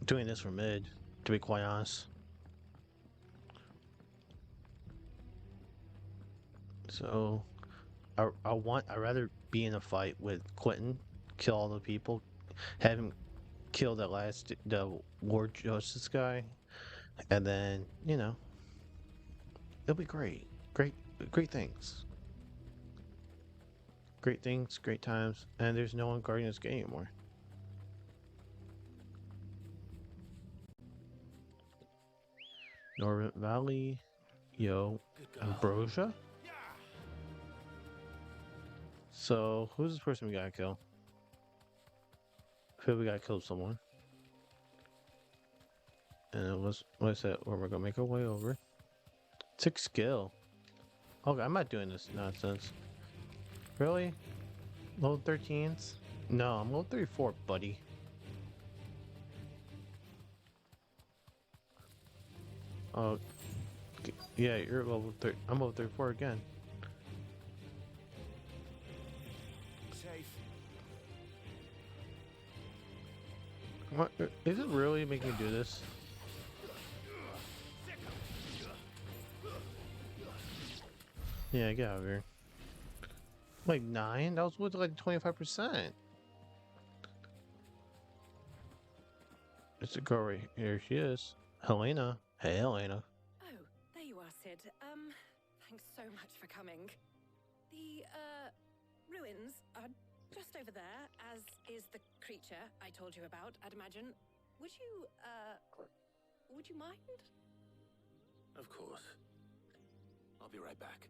doing this for Mid, to be quite honest. So I'd rather be in a fight with Quentin, kill all the people, have him kill the Lord Justice guy, and then, you know, it'll be great. Great things. Great things, great times, and there's no one guarding this game anymore. Norbert Valley, yo, Ambrosia? So, who's this person we gotta kill? I feel we gotta kill someone. And what's that? Where we're gonna make our way over. 6 skill. Okay, I'm not doing this nonsense. Really? Level 13s? No, I'm level 34, buddy. Oh, Yeah, you're level 3. I'm level 34 again. Safe. What? Is it really making me do this? Yeah, get out of here. Like 9? That was with like 25%. It's a girl right here. She is. Helena. Hey, Helena. Oh, there you are, Sid. Thanks so much for coming. The, ruins are just over there, as is the creature I told you about, I'd imagine. Would you mind? Of course. I'll be right back.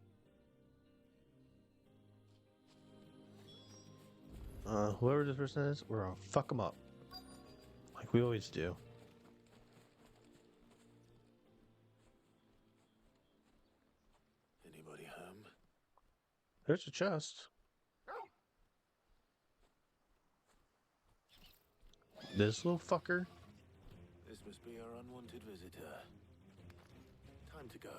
Whoever this person is, we're gonna fuck them up. Like we always do. Anybody home? There's a chest. This little fucker. This must be our unwanted visitor. Time to go.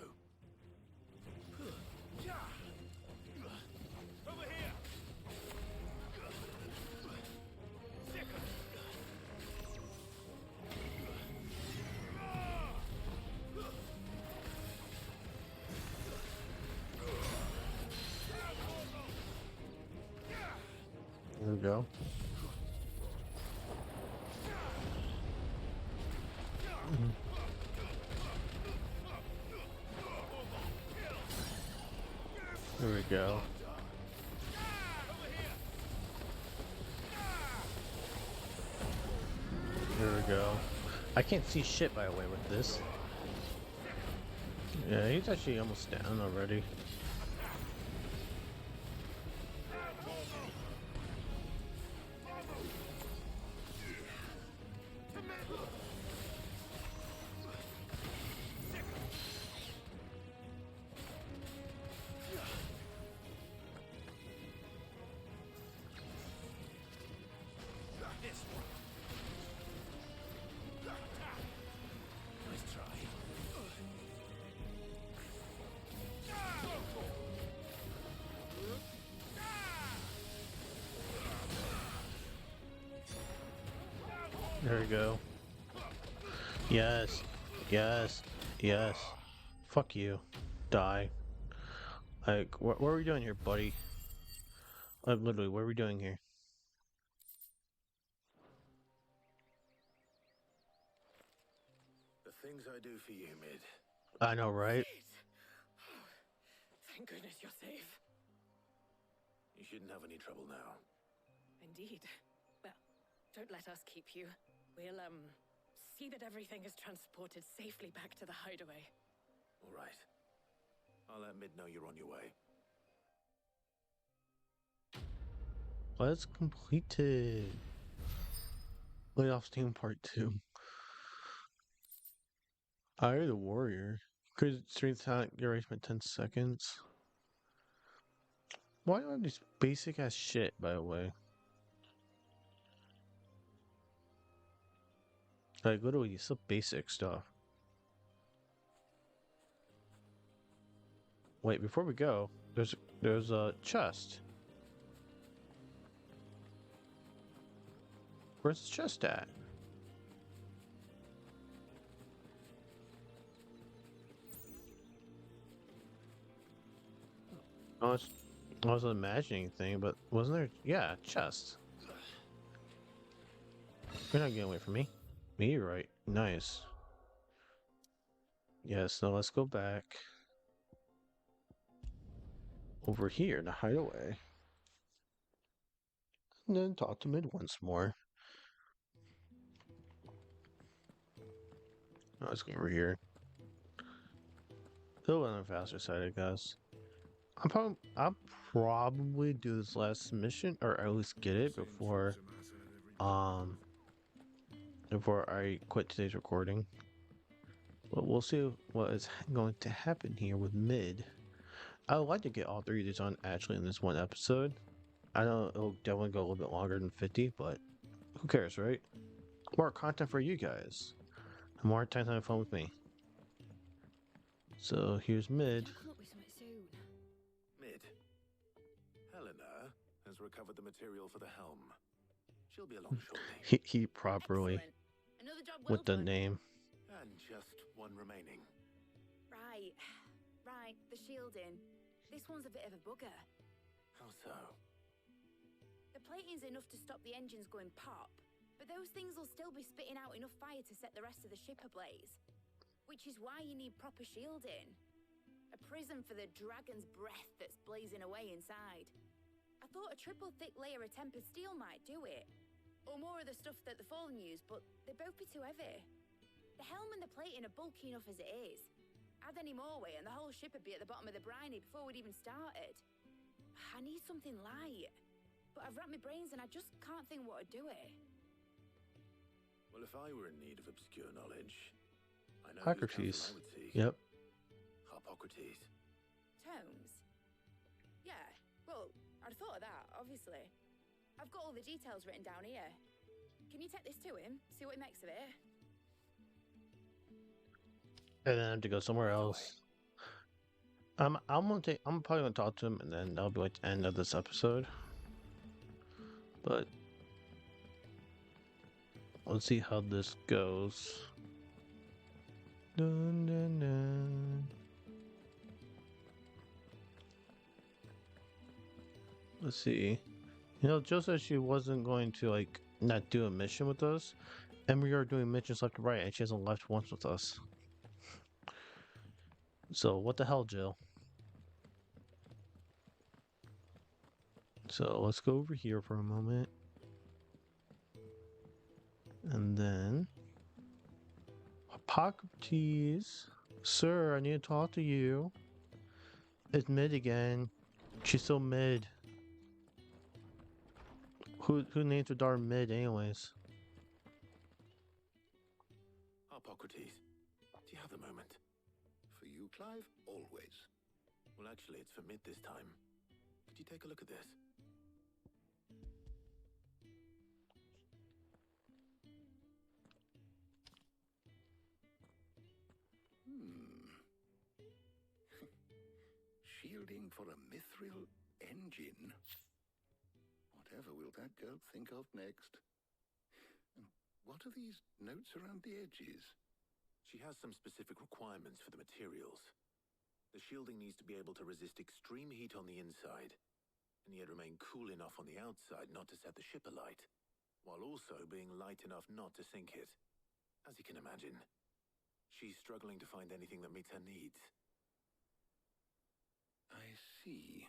Over here! There we go. There we go. There we go. I can't see shit by the way with this. Yeah, he's actually almost down already. There we go. Yes. Yes. Yes. Fuck you. Die. Like, what are we doing here, buddy? Like, literally, what are we doing here? The things I do for you, Mid. I know, right? Thank goodness you're safe. You shouldn't have any trouble now. Indeed. Well, don't let us keep you. We'll, see that everything is transported safely back to the hideaway. All right. I'll let Mid know you're on your way. Let's complete it. Layoffs Team Part 2. I the warrior. Could strength talent duration 10 seconds. Why do I have this basic ass shit, by the way? Like, literally, some basic stuff. Wait, before we go, there's a chest. Where's the chest at? I wasn't imagining anything, but wasn't there? Yeah, chest. You're not getting away from me. Meteorite. Nice. Yes, now let's go back. Over here, the hideaway. And then talk to Mid once more. Oh, let's go over here. A little on the faster side, I guess. I'll probably do this last mission, or at least get it before I quit today's recording. But we'll see what is going to happen here with Mid. I would like to get all 3 of these on actually in this one episode. I know it'll definitely go a little bit longer than 50, but who cares, right? More content for you guys. More time having fun with me. So here's Mid. Come up with something soon. Mid. Helena has recovered the material for the helm. She'll be along shortly. He properly Excellent. Another job well with the done. name. And just one remaining. Right. Right, the shielding. This one's a bit of a bugger. How so? The plating's enough to stop the engines going pop, but those things will still be spitting out enough fire to set the rest of the ship ablaze. Which is why you need proper shielding. A prism for the dragon's breath that's blazing away inside. I thought a triple thick layer of tempered steel might do it. Or more of the stuff that the Fallen use, but they'd both be too heavy. The helm and the plating are bulky enough as it is. Add any more weight and the whole ship would be at the bottom of the briny before we'd even started. I need something light. But I've racked my brains and I just can't think what would do it. Well, if I were in need of obscure knowledge, I know Hippocrates. whose counsel I would seek. Yep. Hippocrates. Tomes? Yeah, well, I'd thought of that, obviously. I've got all the details written down here. Can you take this to him? See what he makes of it? And then I have to go somewhere else. I'm probably gonna talk to him, and then that'll be like the end of this episode. But let's see how this goes. Dun, dun, dun. Let's see. You know, Jill said she wasn't going to like not do a mission with us, and we are doing missions left and right, and she hasn't left once with us. So what the hell, Jill? So let's go over here for a moment. And then Hippocrates. Sir, I need to talk to you. It's Mid again. She's still Mid. Who named her daughter Mid anyways? Hippocrates, do you have a moment? For you, Clive, always. Well, actually, it's for Mid this time. Could you take a look at this? Shielding for a mithril engine. Whatever will that girl think of next? And what are these notes around the edges? She has some specific requirements for the materials. The shielding needs to be able to resist extreme heat on the inside, and yet remain cool enough on the outside not to set the ship alight, while also being light enough not to sink it. As you can imagine, she's struggling to find anything that meets her needs. I see.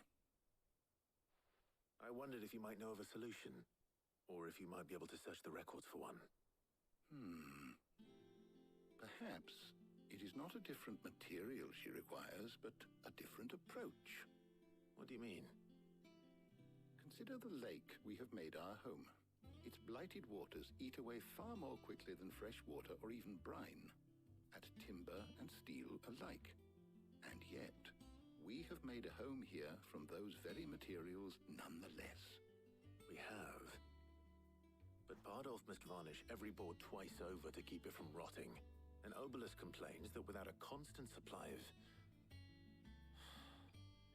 I wondered if you might know of a solution, or if you might be able to search the records for one. Perhaps it is not a different material she requires, but a different approach. What do you mean? Consider the lake we have made our home. Its blighted waters eat away far more quickly than fresh water or even brine, at timber and steel alike. And yet, we have made a home here from those very materials nonetheless. We have. But Bardolph must varnish every board twice over to keep it from rotting. And Obelus complains that without a constant supply of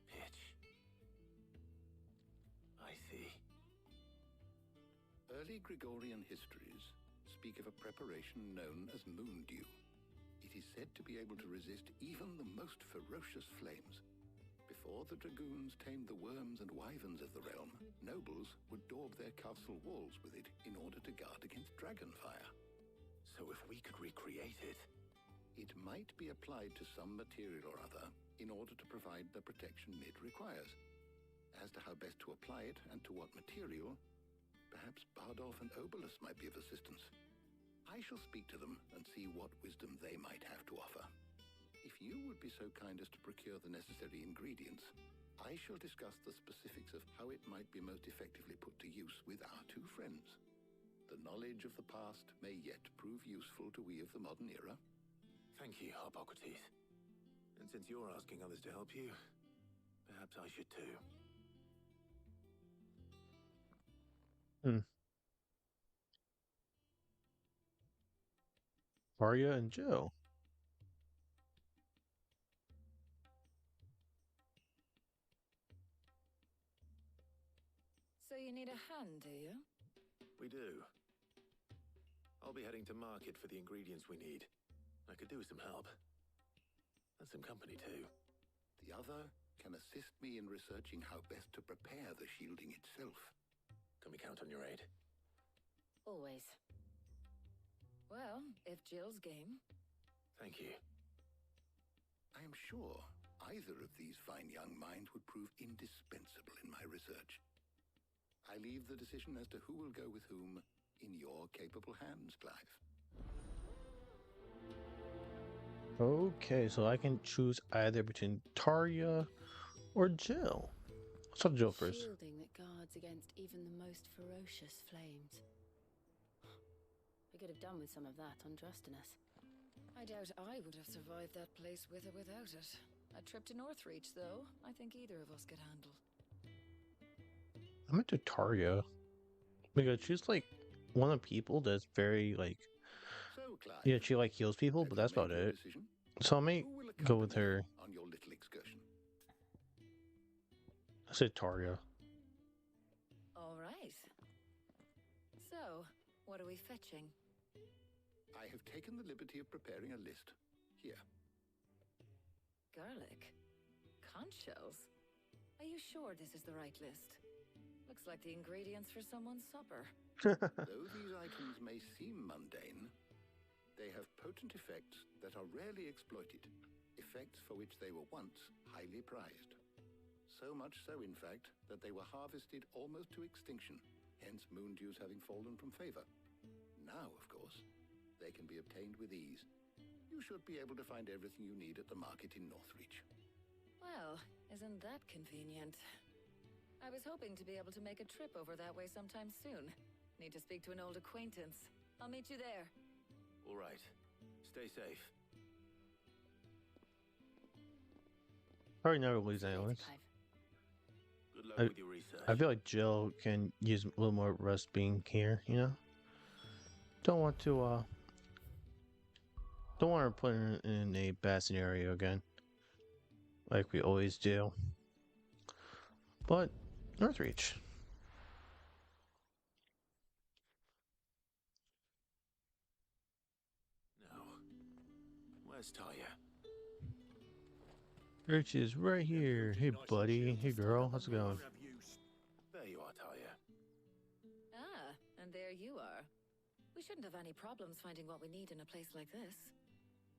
pitch. I see. Early Gregorian histories speak of a preparation known as moon dew. It is said to be able to resist even the most ferocious flames. Before the dragoons tamed the worms and wyverns of the realm, nobles would daub their castle walls with it in order to guard against dragon fire. So if we could recreate it... It might be applied to some material or other in order to provide the protection Mid requires. As to how best to apply it and to what material, perhaps Bardolph and Obelus might be of assistance. I shall speak to them and see what wisdom they might have to offer. If you would be so kind as to procure the necessary ingredients, I shall discuss the specifics of how it might be most effectively put to use with our two friends. The knowledge of the past may yet prove useful to we of the modern era. Thank you, Hippocrates. And since you're asking others to help you, perhaps I should too. Arya and Joe. So you need a hand, do you? We do. I'll be heading to market for the ingredients we need. I could do with some help. And some company, too. The other can assist me in researching how best to prepare the shielding itself. Can we count on your aid? Always. Well, if Jill's game. Thank you. I am sure either of these fine young minds would prove indispensable in my research. I leave the decision as to who will go with whom in your capable hands, Clive. Okay, so I can choose either between Tarja or Jill. Let's talk to Jill first. Shielding that guards against even the most ferocious flames. I could have done with some of that on Drustinus. I doubt I would have survived that place with or without it. A trip to Northreach, though, I think either of us could handle. I'm into Tarja because she's like one of the people that's very like, So, Clive, yeah, she like heals people, but that's about it. decision? So I may Who will go with accompany her. you on your little excursion? I said Tarja. All right. So, what are we fetching? I have taken the liberty of preparing a list. Here. Garlic? Conch shells? Are you sure this is the right list? Looks like the ingredients for someone's supper. Though these items may seem mundane, they have potent effects that are rarely exploited, effects for which they were once highly prized. So much so, in fact, that they were harvested almost to extinction, hence moon dews having fallen from favor. Now, of course, they can be obtained with ease. You should be able to find everything you need at the market in Northreach. Well, isn't that convenient? I was hoping to be able to make a trip over that way sometime soon. Need to speak to an old acquaintance. I'll meet you there. All right. Stay safe. Probably never lose anyways. Good luck with your research. I feel like Jill can use a little more rest being here, you know? Don't want to put her in a bad scenario again. Like we always do. But Northreach. No. Where's Tarja? Rich is right here. Hey buddy. Hey girl. How's it going? There you are, Tarja. Ah, and there you are. We shouldn't have any problems finding what we need in a place like this.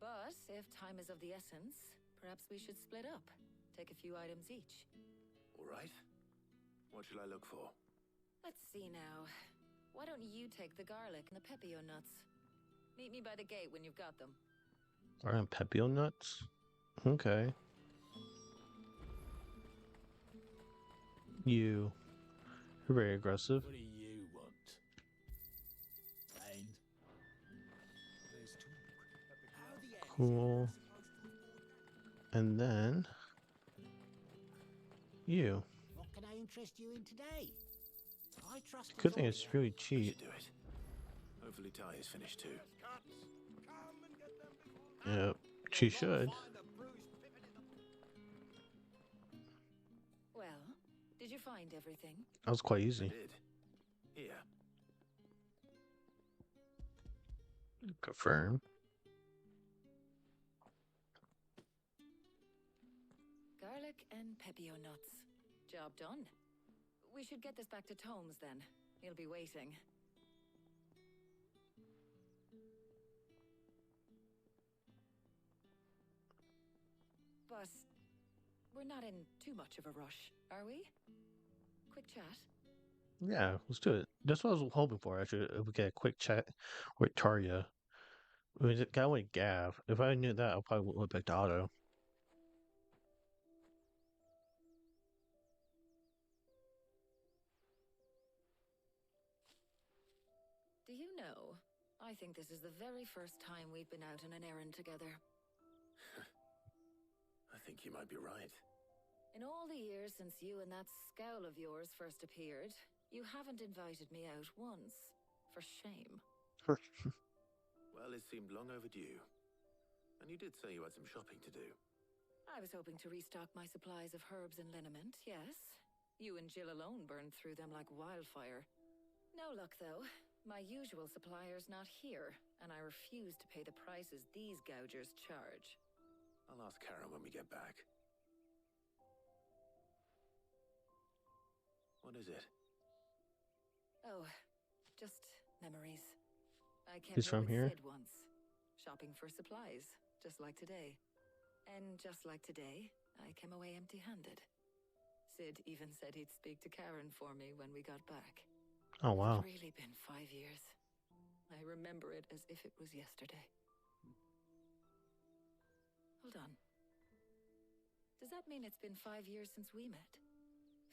But if time is of the essence, perhaps we should split up. Take a few items each. All right. What shall I look for? Let's see now. Why don't you take the garlic and the pepio nuts? Meet me by the gate when you've got them. Alright, pepio nuts? Okay. You're very aggressive. What do you want? And Cool. And then you. What can I interest you in today? I trust. Good thing it's really cheap. Do it. Hopefully Tarja's finished too. Yep, she should. Well, did you find everything? That was quite easy. I did. Here. Confirm. Garlic and pepio nuts. Job done. We should get this back to Tomes then. He'll be waiting. But we're not in too much of a rush, are we? Quick chat. Yeah, let's do it. That's what I was hoping for, actually. If we get a quick chat with Tarja. I mean, the guy with Gav. If I knew that, I probably would have picked Otto. Do you know, I think this is the very first time we've been out on an errand together. I think you might be right. In all the years since you and that scowl of yours first appeared, you haven't invited me out once. For shame. Well, it seemed long overdue. And you did say you had some shopping to do. I was hoping to restock my supplies of herbs and liniment, yes. You and Jill alone burned through them like wildfire. No luck, though. My usual supplier's not here, and I refuse to pay the prices these gougers charge. I'll ask Karen when we get back. What is it? Oh, just memories. I came He's here from with here? Sid once, shopping for supplies, just like today. And just like today, I came away empty-handed. Sid even said he'd speak to Karen for me when we got back. Oh, wow. It's really been 5 years. I remember it as if it was yesterday. Hold on. Does that mean it's been 5 years since we met?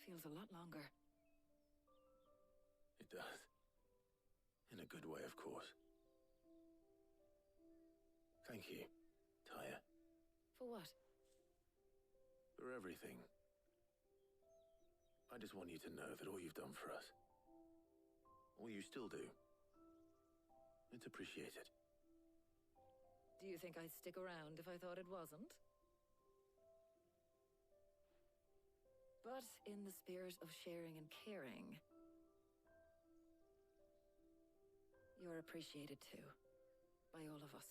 Feels a lot longer. It does. In a good way, of course. Thank you, Taya. For what? For everything. I just want you to know that all you've done for us, all you still do, it's appreciated. Do you think I'd stick around if I thought it wasn't? But in the spirit of sharing and caring, you're appreciated too, by all of us.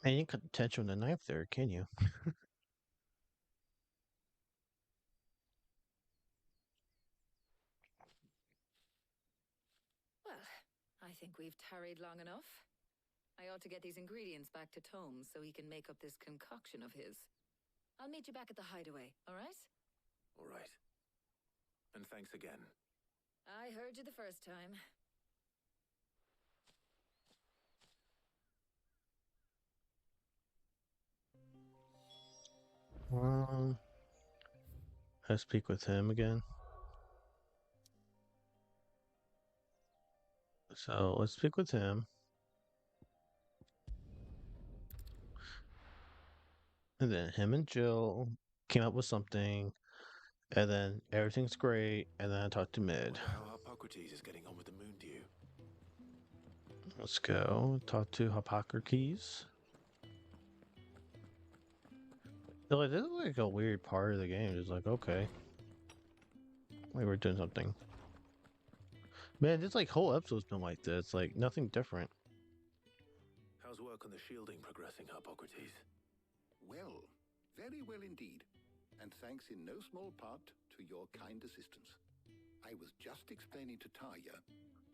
Man, you couldn't touch him with a knife there, can you? Well, I think we've tarried long enough. I ought to get these ingredients back to Tome so he can make up this concoction of his. I'll meet you back at the hideaway, all right? All right. And thanks again. I heard you the first time. I speak with him again. So let's speak with him. And then him and Jill came up with something. And then everything's great. And then I talked to Mid. Wonder how Hippocrates is getting on with the moon dew. Let's go talk to Hippocrates. Like, this is like a weird part of the game. It's like, okay. Like we're doing something. Man, this like whole episode's been like this. Like nothing different. How's work on the shielding progressing, Hippocrates? Well, very well indeed. And thanks in no small part to your kind assistance. I was just explaining to Taya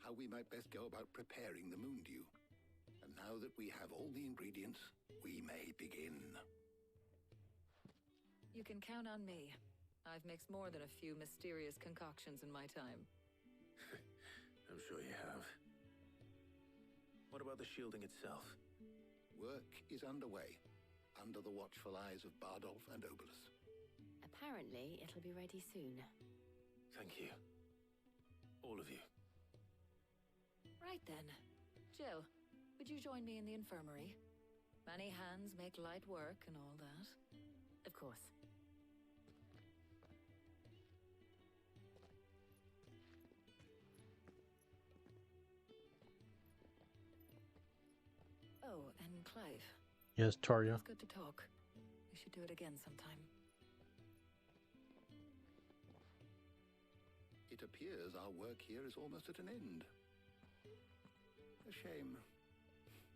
how we might best go about preparing the moon dew. And now that we have all the ingredients, we may begin. You can count on me. I've mixed more than a few mysterious concoctions in my time. I'm sure you have. What about the shielding itself? Work is underway, under the watchful eyes of Bardolph and Obolus. Apparently, it'll be ready soon. Thank you. All of you. Right then. Jill, would you join me in the infirmary? Many hands make light work and all that. Of course. Oh, and Clive. Yes, Taria. It's good to talk. We should do it again sometime. It appears our work here is almost at an end. A shame.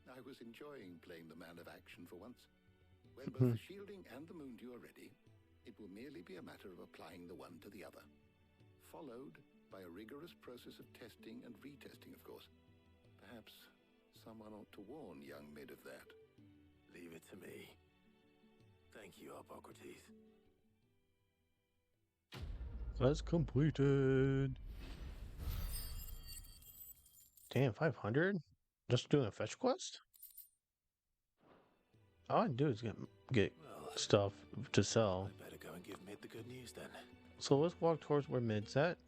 I was enjoying playing the man of action for once. When both the shielding and the moon dew are ready, it will merely be a matter of applying the one to the other. Followed by a rigorous process of testing and retesting, of course. Perhaps someone ought to warn young Mid of that. Leave it to me. Thank you, Hippocrates. Quest completed. Damn, 500? Just doing a fetch quest? All I do is get stuff to sell. I better go and give Mid the good news then. So let's walk towards where Mid's at.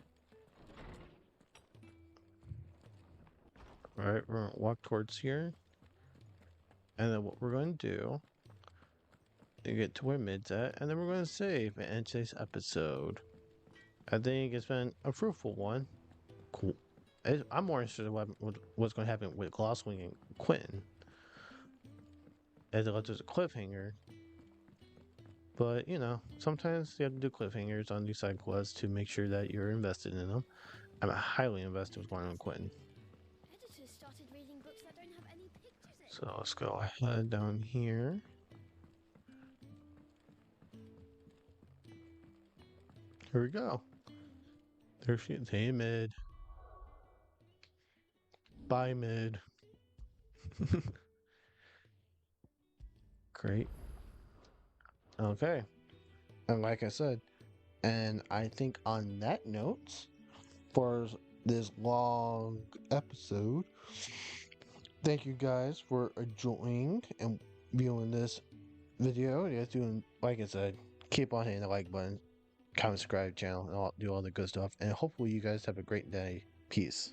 Alright, we're gonna walk towards here. And then what we're going to do is get to where Mid's at, and then we're going to save and end today's episode. I think it's been a fruitful one. Cool. I'm more interested in what's going to happen with Glosswing and Quentin, as it left as a cliffhanger. But you know, sometimes you have to do cliffhangers on these side quests to make sure that you're invested in them. I'm highly invested with going on Quentin. Editors started reading books that don't have any pictures in. So let's go ahead down here. Here we go. There she is. Hey, mid. Bye, mid. Great. Okay. And like I said, and I think on that note, for this long episode, thank you guys for enjoying and viewing this video. Yeah, doing, like I said, keep on hitting the like button, comment, subscribe channel, and do all the good stuff. And hopefully you guys have a great day. Peace.